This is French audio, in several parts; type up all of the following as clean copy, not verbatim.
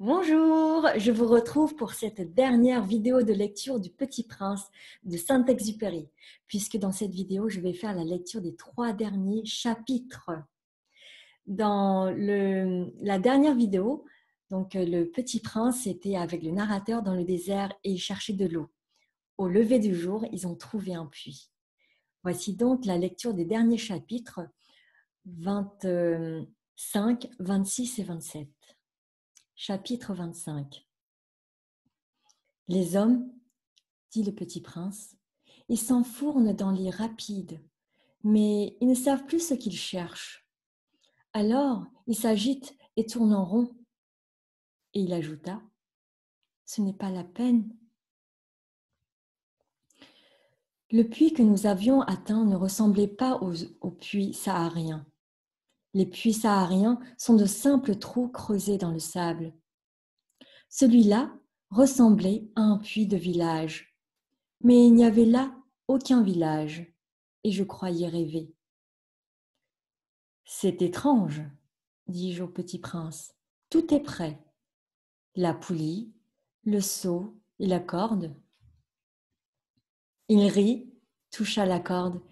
Bonjour, je vous retrouve pour cette dernière vidéo de lecture du Petit Prince de Saint-Exupéry, puisque dans cette vidéo, je vais faire la lecture des 3 derniers chapitres. Dans la dernière vidéo, donc le Petit Prince était avec le narrateur dans le désert et il cherchait de l'eau. Au lever du jour, ils ont trouvé un puits. Voici donc la lecture des derniers chapitres 25, 26 et 27. Chapitre 25. Les hommes, dit le petit prince, ils s'enfournent dans les rapides, mais ils ne savent plus ce qu'ils cherchent. Alors, ils s'agitent et tournent en rond. Et il ajouta, ce n'est pas la peine. Le puits que nous avions atteint ne ressemblait pas aux puits sahariens. Les puits sahariens sont de simples trous creusés dans le sable. Celui-là ressemblait à un puits de village, mais il n'y avait là aucun village, et je croyais rêver. C'est étrange, dis-je au petit prince. Tout est prêt. La poulie, le seau et la corde. Il rit, toucha la corde,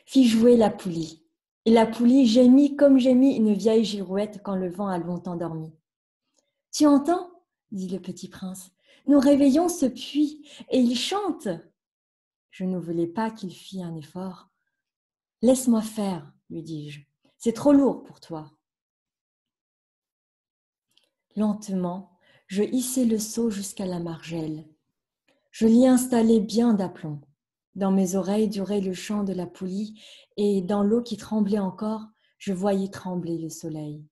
fit jouer la poulie. Et la poulie gémit comme gémit une vieille girouette quand le vent a longtemps dormi. Tu entends, dit le petit prince, nous réveillons ce puits et il chante. Je ne voulais pas qu'il fît un effort. Laisse-moi faire, lui dis-je. C'est trop lourd pour toi. Lentement, je hissai le seau jusqu'à la margelle. Je l'y installai bien d'aplomb. Dans mes oreilles durait le chant de la poulie, et dans l'eau qui tremblait encore, je voyais trembler le soleil.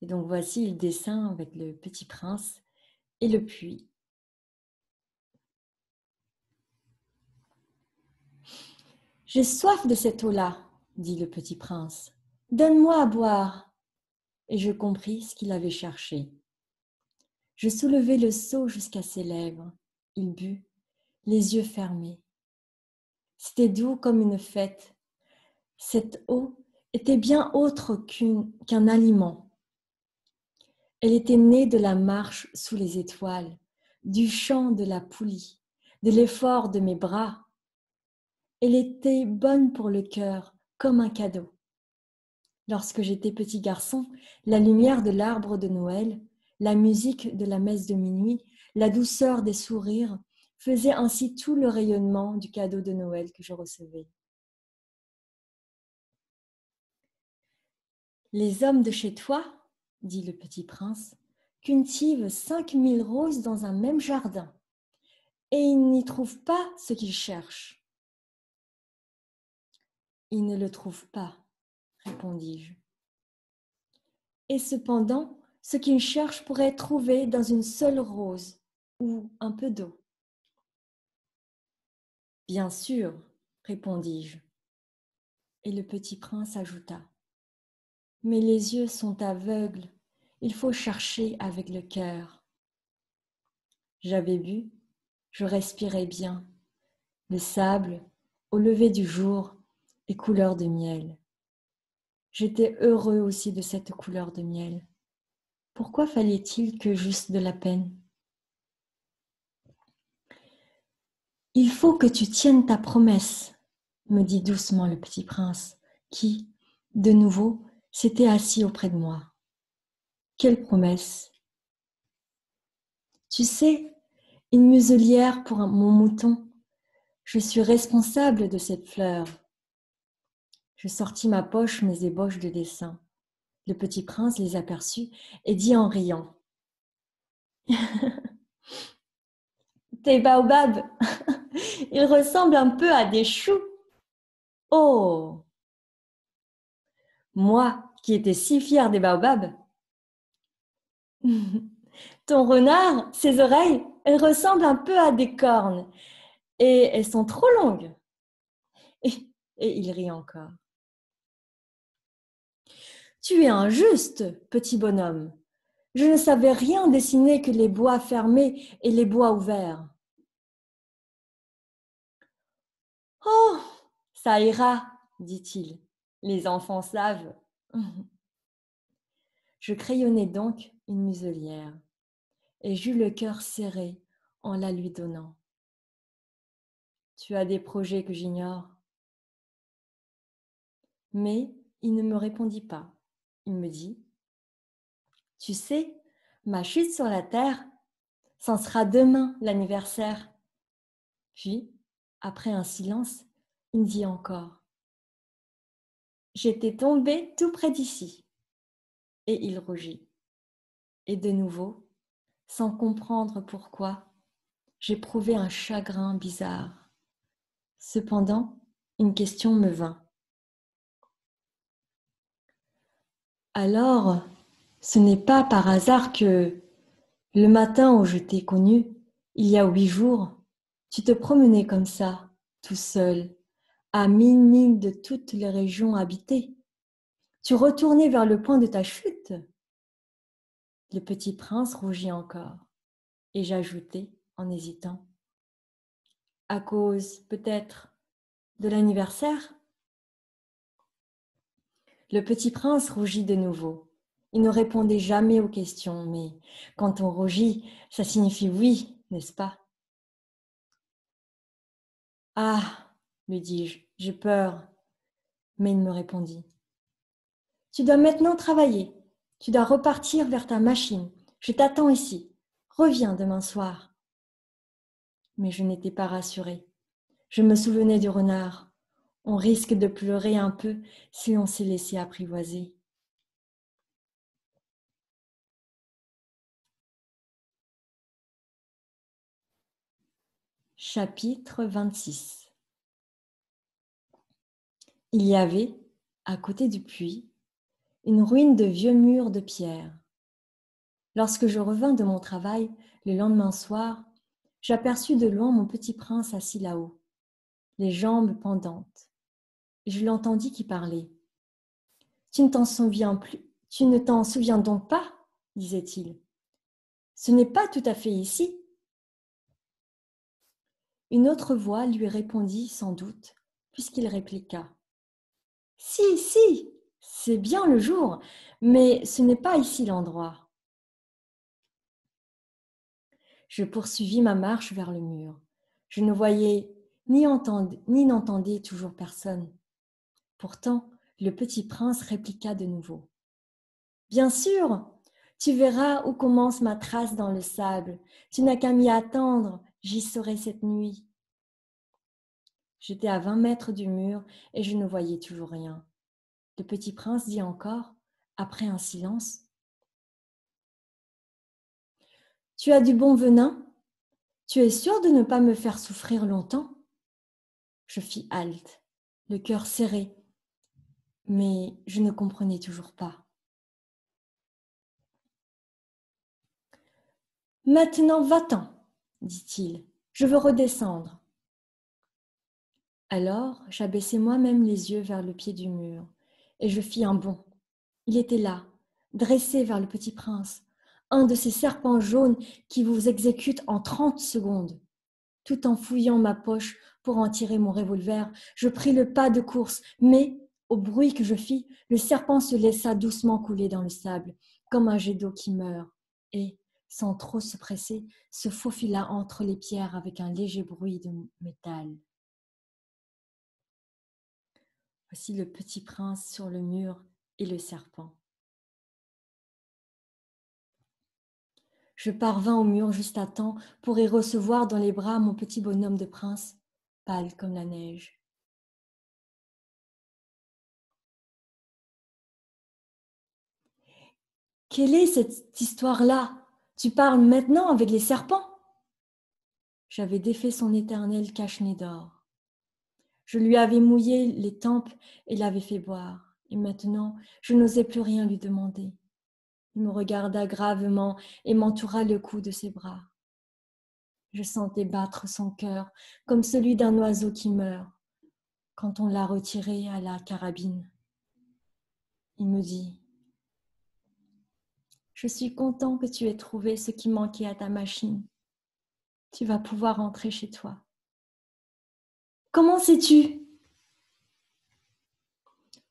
Et donc voici le dessin avec le petit prince et le puits. J'ai soif de cette eau-là, dit le petit prince. Donne-moi à boire. Et je compris ce qu'il avait cherché. Je soulevai le seau jusqu'à ses lèvres. Il but, les yeux fermés. C'était doux comme une fête. Cette eau était bien autre qu'un aliment. Elle était née de la marche sous les étoiles, du chant de la poulie, de l'effort de mes bras. Elle était bonne pour le cœur, comme un cadeau. Lorsque j'étais petit garçon, la lumière de l'arbre de Noël, la musique de la messe de minuit, la douceur des sourires faisaient ainsi tout le rayonnement du cadeau de Noël que je recevais. Les hommes de chez toi, dit le petit prince, cultivent 5000 roses dans un même jardin, et ils n'y trouvent pas ce qu'ils cherchent. Ils ne le trouvent pas, répondis-je. Et cependant, ce qu'ils cherchent pourrait être trouvé dans une seule rose ou un peu d'eau. Bien sûr, répondis-je. Et le petit prince ajouta, mais les yeux sont aveugles, il faut chercher avec le cœur. J'avais bu, je respirais bien. Le sable, au lever du jour, est couleur de miel. J'étais heureux aussi de cette couleur de miel. Pourquoi fallait-il que j'eusse de la peine? Il faut que tu tiennes ta promesse, me dit doucement le petit prince, qui, de nouveau, s'était assis auprès de moi. Quelle promesse? Tu sais, une muselière pour mon mouton. Je suis responsable de cette fleur. Je sortis ma poche mes ébauches de dessin. Le petit prince les aperçut et dit en riant. Tes baobabs, ils ressemblent un peu à des choux. Oh! Moi, qui étais si fière des baobabs. Ton renard, ses oreilles, elles ressemblent un peu à des cornes et elles sont trop longues. Et il rit encore. Tu es injuste, petit bonhomme. Je ne savais rien dessiner que les bois fermés et les bois ouverts. Oh, ça ira, dit-il. Les enfants savent. Je crayonnai donc une muselière et j'eus le cœur serré en la lui donnant. Tu as des projets que j'ignore. Mais il ne me répondit pas. Il me dit, tu sais, ma chute sur la terre, c'en sera demain l'anniversaire. Puis, après un silence, il me dit encore, j'étais tombé tout près d'ici. Et il rougit. Et de nouveau, sans comprendre pourquoi, j'éprouvais un chagrin bizarre. Cependant, une question me vint. Alors, ce n'est pas par hasard que, le matin où je t'ai connu, il y a 8 jours, tu te promenais comme ça, tout seul, à 1000 milles de toutes les régions habitées. Tu retournais vers le point de ta chute. Le petit prince rougit encore, et j'ajoutai en hésitant, à cause, peut-être, de l'anniversaire? Le petit prince rougit de nouveau. Il ne répondait jamais aux questions, mais quand on rougit, ça signifie oui, n'est-ce pas? Ah, lui dis-je, j'ai peur. Mais il me répondit, tu dois maintenant travailler. Tu dois repartir vers ta machine. Je t'attends ici. Reviens demain soir. Mais je n'étais pas rassurée. Je me souvenais du renard. On risque de pleurer un peu si on s'est laissé apprivoiser. Chapitre 26. Il y avait, à côté du puits, une ruine de vieux murs de pierre. Lorsque je revins de mon travail le lendemain soir, j'aperçus de loin mon petit prince assis là-haut, les jambes pendantes, et je l'entendis qui parlait. Tu ne t'en souviens plus, tu ne t'en souviens donc pas, disait-il. Ce n'est pas tout à fait ici. Une autre voix lui répondit sans doute, puisqu'il répliqua. Si, si, c'est bien le jour, mais ce n'est pas ici l'endroit. Je poursuivis ma marche vers le mur. Je ne voyais ni n'entendais toujours personne. Pourtant, le petit prince répliqua de nouveau. Bien sûr, tu verras où commence ma trace dans le sable. Tu n'as qu'à m'y attendre, j'y serai cette nuit. J'étais à 20 mètres du mur et je ne voyais toujours rien. Le petit prince dit encore, après un silence, tu as du bon venin? Tu es sûr de ne pas me faire souffrir longtemps? Je fis halte, le cœur serré, mais je ne comprenais toujours pas. Maintenant va-t'en, dit-il, je veux redescendre. Alors j'abaissai moi-même les yeux vers le pied du mur, et je fis un bond. Il était là, dressé vers le petit prince, un de ces serpents jaunes qui vous exécutent en 30 secondes. Tout en fouillant ma poche pour en tirer mon revolver, je pris le pas de course, mais, au bruit que je fis, le serpent se laissa doucement couler dans le sable, comme un jet d'eau qui meurt, et, sans trop se presser, se faufila entre les pierres avec un léger bruit de métal. Voici le petit prince sur le mur et le serpent. Je parvins au mur juste à temps pour y recevoir dans les bras mon petit bonhomme de prince, pâle comme la neige. Quelle est cette histoire-là? Tu parles maintenant avec les serpents? J'avais défait son éternel cache-nez d'or. Je lui avais mouillé les tempes et l'avais fait boire. Et maintenant, je n'osais plus rien lui demander. Il me regarda gravement et m'entoura le cou de ses bras. Je sentais battre son cœur comme celui d'un oiseau qui meurt quand on l'a retiré à la carabine. Il me dit, « Je suis content que tu aies trouvé ce qui manquait à ta machine. Tu vas pouvoir rentrer chez toi. » Comment sais-tu?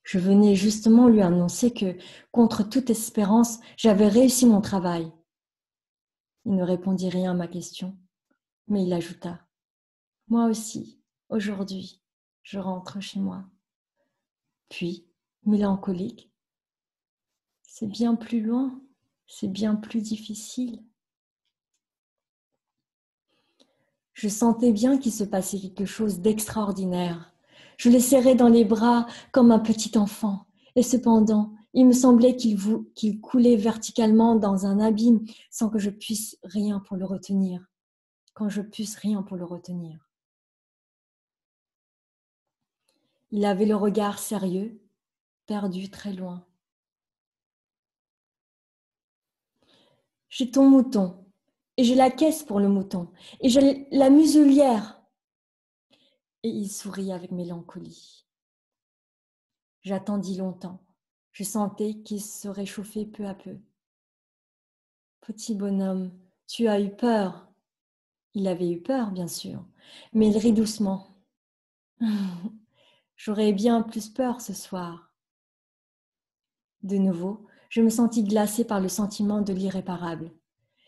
Je venais justement lui annoncer que, contre toute espérance, j'avais réussi mon travail. Il ne répondit rien à ma question, mais il ajouta: Moi aussi, aujourd'hui, je rentre chez moi. Puis, mélancolique: C'est bien plus loin, c'est bien plus difficile. Je sentais bien qu'il se passait quelque chose d'extraordinaire. Je le serrais dans les bras comme un petit enfant. Et cependant, il me semblait qu'il coulait verticalement dans un abîme sans que je puisse rien pour le retenir. Quand je puisse rien pour le retenir. Il avait le regard sérieux, perdu très loin. J'ai ton mouton, et j'ai la caisse pour le mouton, et j'ai la muselière. Et il sourit avec mélancolie. J'attendis longtemps. Je sentais qu'il se réchauffait peu à peu. Petit bonhomme, tu as eu peur. Il avait eu peur, bien sûr, mais il rit doucement. J'aurais bien plus peur ce soir. De nouveau, je me sentis glacée par le sentiment de l'irréparable.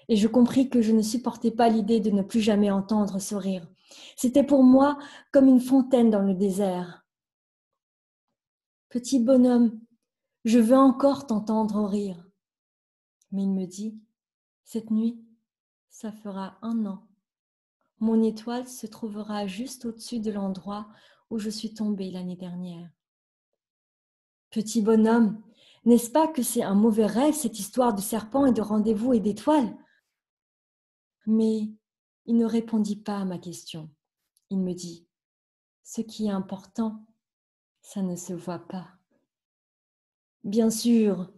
Et je compris que je ne supportais pas l'idée de ne plus jamais entendre ce rire. C'était pour moi comme une fontaine dans le désert. Petit bonhomme, je veux encore t'entendre rire. Mais il me dit, cette nuit, ça fera 1 an. Mon étoile se trouvera juste au-dessus de l'endroit où je suis tombée l'année dernière. Petit bonhomme, n'est-ce pas que c'est un mauvais rêve, cette histoire de serpent et de rendez-vous et d'étoiles? Mais il ne répondit pas à ma question. Il me dit, ce qui est important, ça ne se voit pas. Bien sûr,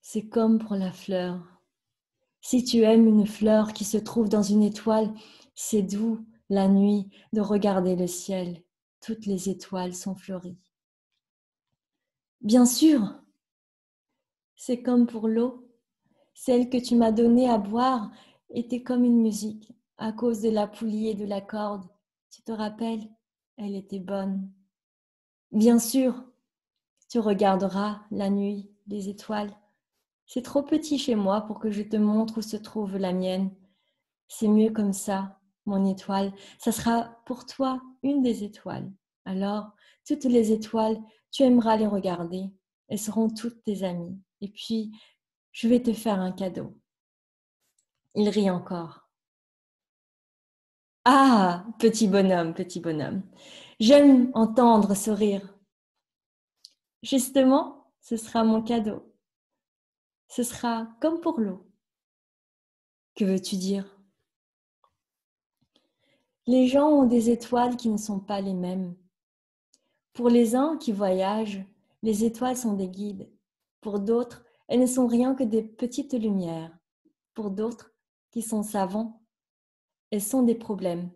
c'est comme pour la fleur. Si tu aimes une fleur qui se trouve dans une étoile, c'est doux, la nuit, de regarder le ciel. Toutes les étoiles sont fleuries. Bien sûr, c'est comme pour l'eau. Celle que tu m'as donnée à boire était comme une musique, à cause de la poulie et de la corde. Tu te rappelles, elle était bonne. Bien sûr, tu regarderas la nuit, les étoiles. C'est trop petit chez moi pour que je te montre où se trouve la mienne. C'est mieux comme ça, mon étoile. Ça sera pour toi une des étoiles. Alors, toutes les étoiles, tu aimeras les regarder. Elles seront toutes tes amies. Et puis, je vais te faire un cadeau. Il rit encore. Ah, petit bonhomme, petit bonhomme. J'aime entendre ce rire. Justement, ce sera mon cadeau. Ce sera comme pour l'eau. Que veux-tu dire? Les gens ont des étoiles qui ne sont pas les mêmes. Pour les uns qui voyagent, les étoiles sont des guides. Pour d'autres, elles ne sont rien que des petites lumières. Pour d'autres, qui sont savants, elles sont des problèmes.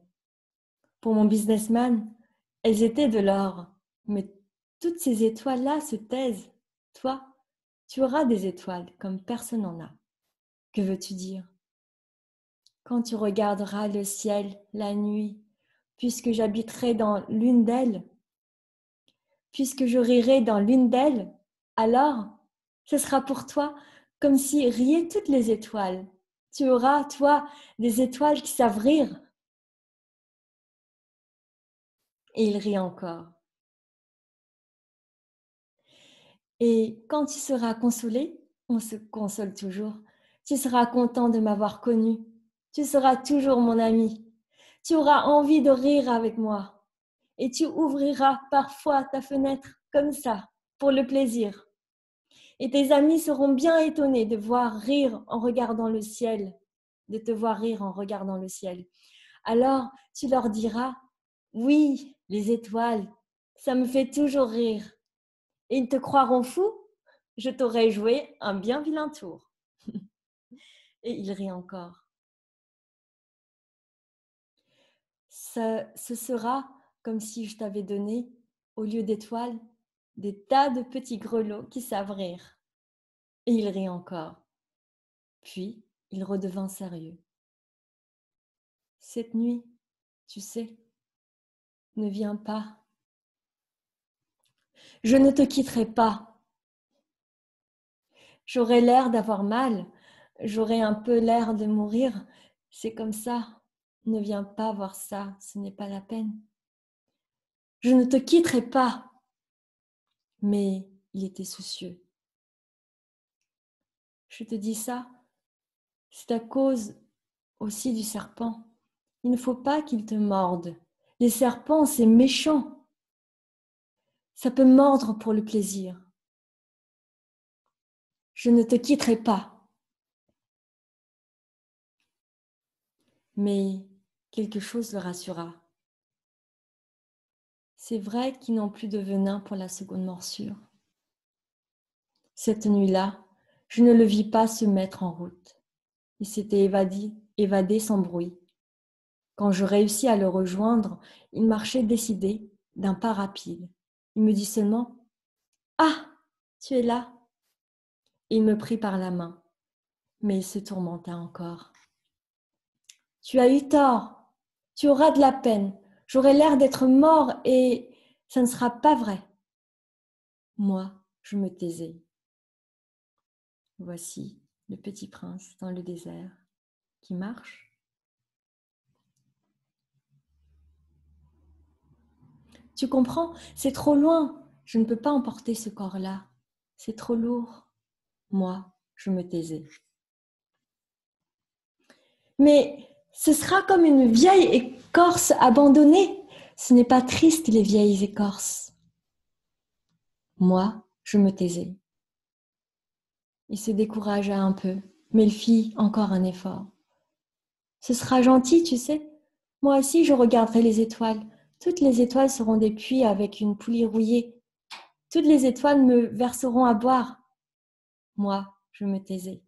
Pour mon businessman, elles étaient de l'or. Mais toutes ces étoiles-là se taisent. Toi, tu auras des étoiles comme personne n'en a. Que veux-tu dire? Quand tu regarderas le ciel la nuit, puisque j'habiterai dans l'une d'elles, puisque je rirai dans l'une d'elles, alors ce sera pour toi comme si riaient toutes les étoiles. Tu auras, toi, des étoiles qui savent rire. Et il rit encore. Et quand tu seras consolé, on se console toujours, tu seras content de m'avoir connu. Tu seras toujours mon ami. Tu auras envie de rire avec moi. Et tu ouvriras parfois ta fenêtre comme ça, pour le plaisir. Et tes amis seront bien étonnés de voir rire en regardant le ciel, de te voir rire en regardant le ciel. Alors tu leur diras, oui, les étoiles, ça me fait toujours rire. Et ils te croiront fou, je t'aurai joué un bien vilain tour. Et il rit encore. Ce sera comme si je t'avais donné, au lieu d'étoiles, des tas de petits grelots qui savent rire. Et il rit encore. Puis il redevint sérieux. Cette nuit, tu sais, ne viens pas. Je ne te quitterai pas. J'aurai l'air d'avoir mal, j'aurai un peu l'air de mourir. C'est comme ça. Ne viens pas voir ça, ce n'est pas la peine. Je ne te quitterai pas. Mais il était soucieux. Je te dis ça, c'est à cause aussi du serpent. Il ne faut pas qu'il te morde. Les serpents, c'est méchant. Ça peut mordre pour le plaisir. Je ne te quitterai pas. Mais quelque chose le rassura. C'est vrai qu'ils n'ont plus de venin pour la seconde morsure. Cette nuit-là, je ne le vis pas se mettre en route. Il s'était évadé sans bruit. Quand je réussis à le rejoindre, il marchait décidé, d'un pas rapide. Il me dit seulement « Ah, tu es là !» Il me prit par la main, mais il se tourmenta encore. « Tu as eu tort, tu auras de la peine, j'aurai l'air d'être mort et ça ne sera pas vrai. » Moi, je me taisais. Voici le petit prince dans le désert qui marche. Tu comprends, c'est trop loin, je ne peux pas emporter ce corps-là, c'est trop lourd. Moi, je me taisais. Mais ce sera comme une vieille écorce abandonnée. Ce n'est pas triste, les vieilles écorces. Moi, je me taisais. Il se découragea un peu, mais il fit encore un effort. Ce sera gentil, tu sais. Moi aussi, je regarderai les étoiles. Toutes les étoiles seront des puits avec une poulie rouillée. Toutes les étoiles me verseront à boire. Moi, je me taisais.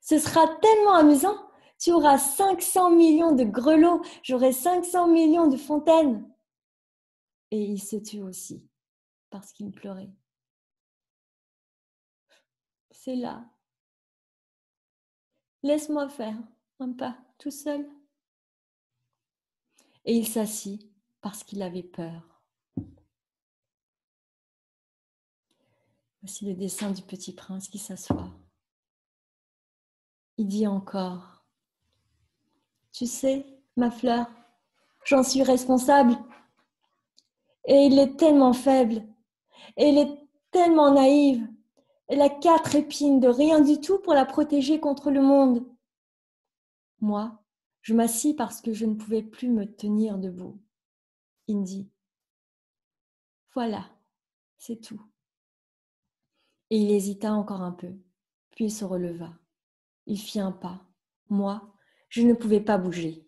Ce sera tellement amusant. Tu auras 500 millions de grelots, j'aurai 500 millions de fontaines. Et il se tut aussi, parce qu'il pleurait. C'est là. Laisse-moi faire un pas tout seul. Et il s'assit parce qu'il avait peur. Voici le dessin du petit prince qui s'assoit. Il dit encore, « Tu sais, ma fleur, j'en suis responsable. Et il est tellement faible, et il est tellement naïve. Elle a 4 épines de rien du tout pour la protéger contre le monde. » Moi, je m'assis parce que je ne pouvais plus me tenir debout. Il dit, « Voilà, c'est tout. » Et il hésita encore un peu, puis il se releva. Il fit un pas. Moi, je ne pouvais pas bouger.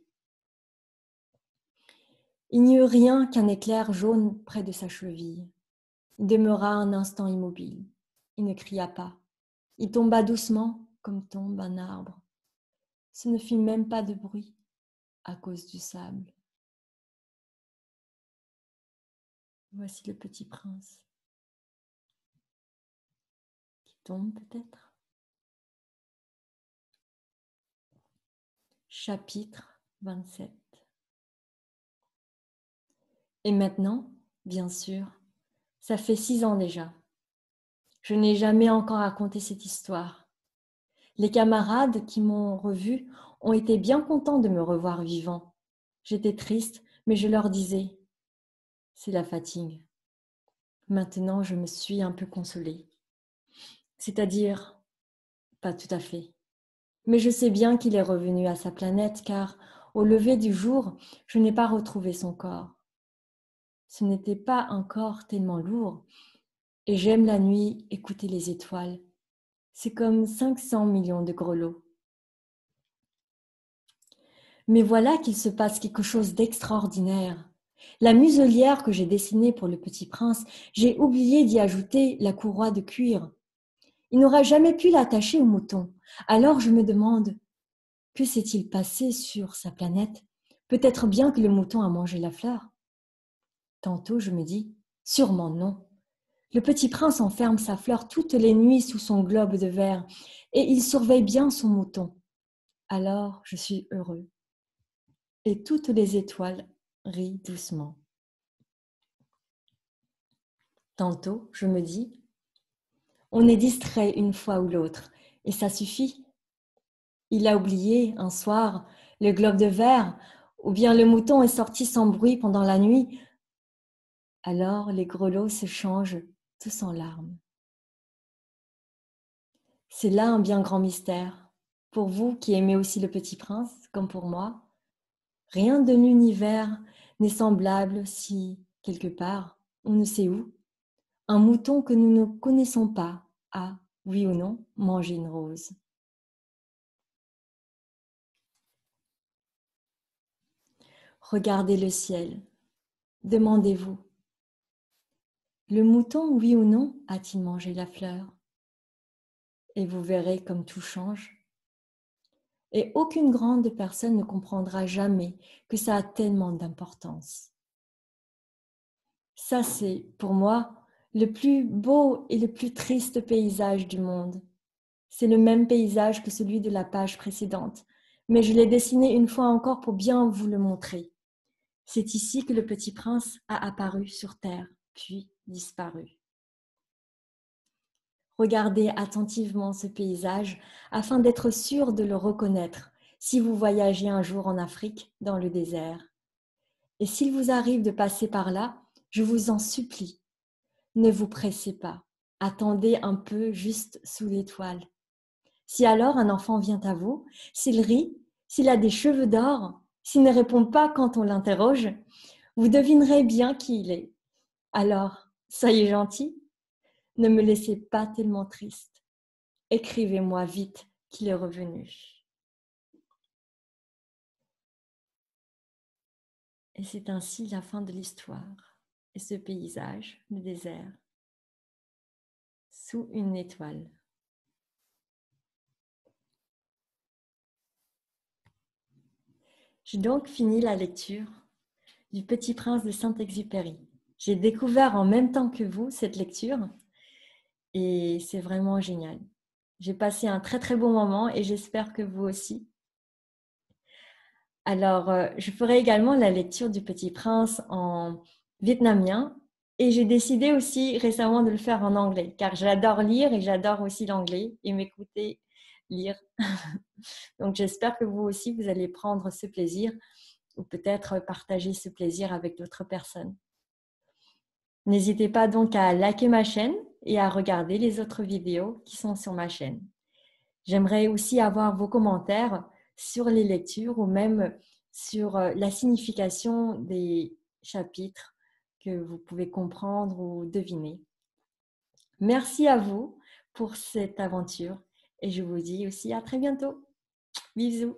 Il n'y eut rien qu'un éclair jaune près de sa cheville. Il demeura un instant immobile. Il ne cria pas. Il tomba doucement comme tombe un arbre. Ce ne fit même pas de bruit à cause du sable. Voici le petit prince qui tombe peut-être. Chapitre 27. Et maintenant, bien sûr, ça fait 6 ans déjà. Je n'ai jamais encore raconté cette histoire. Les camarades qui m'ont revu ont été bien contents de me revoir vivant. J'étais triste, mais je leur disais, c'est la fatigue. Maintenant, je me suis un peu consolée. C'est-à-dire, pas tout à fait. Mais je sais bien qu'il est revenu à sa planète, car au lever du jour, je n'ai pas retrouvé son corps. Ce n'était pas un corps tellement lourd, et j'aime la nuit écouter les étoiles. C'est comme 500 millions de grelots. Mais voilà qu'il se passe quelque chose d'extraordinaire. La muselière que j'ai dessinée pour le petit prince, j'ai oublié d'y ajouter la courroie de cuir. Il n'aura jamais pu l'attacher au mouton. Alors je me demande, que s'est-il passé sur sa planète? Peut-être bien que le mouton a mangé la fleur. Tantôt je me dis, sûrement non. Le petit prince enferme sa fleur toutes les nuits sous son globe de verre et il surveille bien son mouton. Alors je suis heureux. Et toutes les étoiles rient doucement. Tantôt, je me dis, on est distrait une fois ou l'autre, et ça suffit. Il a oublié, un soir, le globe de verre, ou bien le mouton est sorti sans bruit pendant la nuit. Alors les grelots se changent tous en larmes. C'est là un bien grand mystère. Pour vous qui aimez aussi le Petit Prince, comme pour moi, rien de l'univers n'est semblable si, quelque part, on ne sait où, un mouton que nous ne connaissons pas a, oui ou non, mangé une rose. Regardez le ciel. Demandez-vous, le mouton, oui ou non, a-t-il mangé la fleur? Et vous verrez comme tout change. Et aucune grande personne ne comprendra jamais que ça a tellement d'importance. Ça, c'est, pour moi, le plus beau et le plus triste paysage du monde. C'est le même paysage que celui de la page précédente, mais je l'ai dessiné une fois encore pour bien vous le montrer. C'est ici que le petit prince a apparu sur terre, puis disparu. Regardez attentivement ce paysage afin d'être sûr de le reconnaître si vous voyagez un jour en Afrique dans le désert. Et s'il vous arrive de passer par là, je vous en supplie, ne vous pressez pas, attendez un peu juste sous l'étoile. Si alors un enfant vient à vous, s'il rit, s'il a des cheveux d'or, s'il ne répond pas quand on l'interroge, vous devinerez bien qui il est. Alors, soyez gentil, ne me laissez pas tellement triste. Écrivez-moi vite qu'il est revenu. Et c'est ainsi la fin de l'histoire. Et ce paysage, le désert, sous une étoile. J'ai donc fini la lecture du Petit Prince de Saint-Exupéry. J'ai découvert en même temps que vous cette lecture et c'est vraiment génial. J'ai passé un très très bon moment et j'espère que vous aussi. Alors, je ferai également la lecture du Petit Prince en vietnamien et j'ai décidé aussi récemment de le faire en anglais car j'adore lire et j'adore aussi l'anglais et m'écouter lire. Donc, j'espère que vous aussi, vous allez prendre ce plaisir ou peut-être partager ce plaisir avec d'autres personnes. N'hésitez pas donc à liker ma chaîne et à regarder les autres vidéos qui sont sur ma chaîne. J'aimerais aussi avoir vos commentaires sur les lectures ou même sur la signification des chapitres que vous pouvez comprendre ou deviner. Merci à vous pour cette aventure et je vous dis aussi à très bientôt. Bisous.